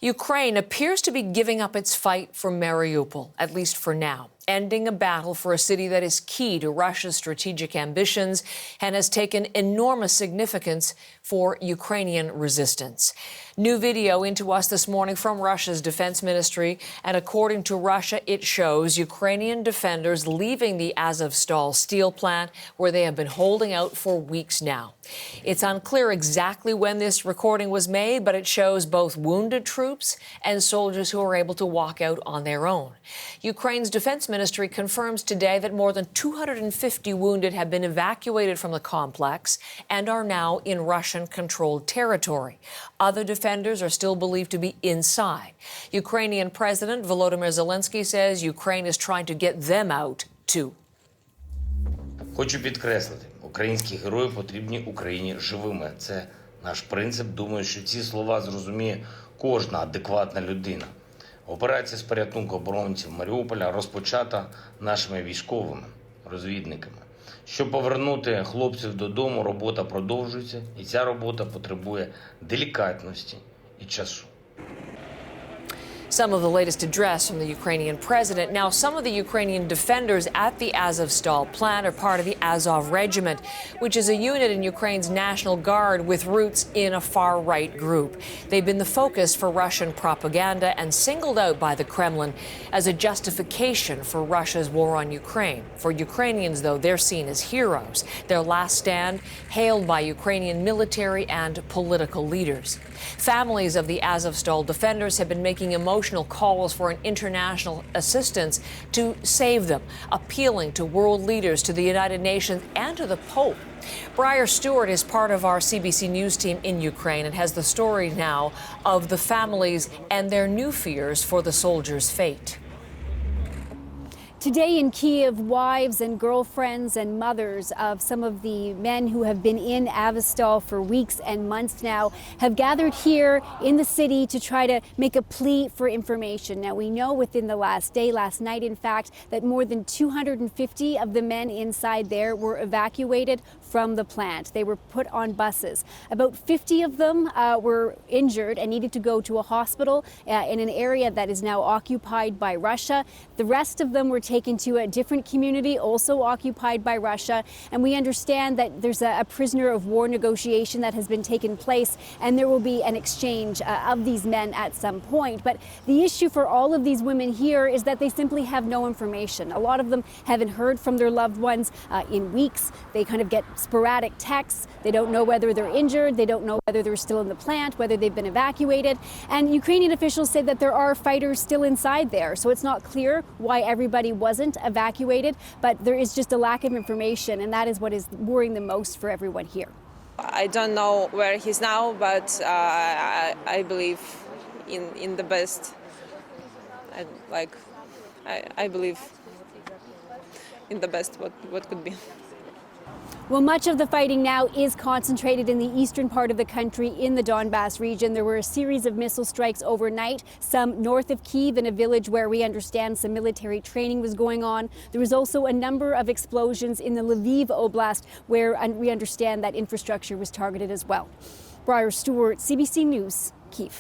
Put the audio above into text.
Ukraine appears to be giving up its fight for Mariupol, at least for now, ending a battle for a city that is key to Russia's strategic ambitions and has taken enormous significance for Ukrainian resistance. New video into us this morning from Russia's defense ministry, and according to Russia, it shows Ukrainian defenders leaving the Azovstal steel plant, where they have been holding out for weeks now. It's unclear exactly when this recording was made, but it shows both wounded troops and soldiers who are able to walk out on their own. Ukraine's defense ministry confirms today that more than 250 wounded have been evacuated from the complex and are now in Russian-controlled territory. Other defenders are still believed to be inside. Ukrainian President Volodymyr Zelensky says Ukraine is trying to get them out, too. Хочу підкреслити, українські герої потрібні Україні живими. Це наш принцип. Думаю, що ці слова зрозуміє кожна адекватна людина. Операція з порятунку оборонців Маріуполя розпочата нашими військовими, розвідниками. Щоб повернути хлопців додому, робота продовжується, і ця робота потребує делікатності і часу. Some of the latest address from the Ukrainian president. Now, some of the Ukrainian defenders at the Azovstal plant are part of the Azov Regiment, which is a unit in Ukraine's National Guard with roots in a far-right group. They've been the focus for Russian propaganda and singled out by the Kremlin as a justification for Russia's war on Ukraine. For Ukrainians, though, they're seen as heroes, their last stand hailed by Ukrainian military and political leaders. Families of the Azovstal defenders have been making emotional calls for an international assistance to save them, appealing to world leaders, to the United Nations, and to the Pope. Briar Stewart is part of our CBC News team in Ukraine and has the story now of the families and their new fears for the soldiers' fate. Today in Kyiv, wives and girlfriends and mothers of some of the men who have been in Azovstal for weeks and months now have gathered here in the city to try to make a plea for information. Now, we know within the last night, in fact, that more than 250 of the men inside there were evacuated from the plant. They were put on buses. About 50 of them were injured and needed to go to a hospital in an area that is now occupied by Russia. The rest of them were taken to a different community, also occupied by Russia. And we understand that there's a prisoner of war negotiation that has been taken place, and there will be an exchange of these men at some point. But the issue for all of these women here is that they simply have no information. A lot of them haven't heard from their loved ones in weeks. They kind of get sporadic texts. They don't know whether they're injured. They don't know whether they're still in the plant, whether they've been evacuated. And Ukrainian officials say that there are fighters still inside there. So it's not clear why everybody wasn't evacuated, but there is just a lack of information, and that is what is worrying the most for everyone here. I don't know where he's now, but I believe in the best. I believe in the best what could be. Well, much of the fighting now is concentrated in the eastern part of the country, in the Donbass region. There were a series of missile strikes overnight, some north of Kyiv in a village where we understand some military training was going on. There was also a number of explosions in the Lviv Oblast, where we understand that infrastructure was targeted as well. Briar Stewart, CBC News, Kyiv.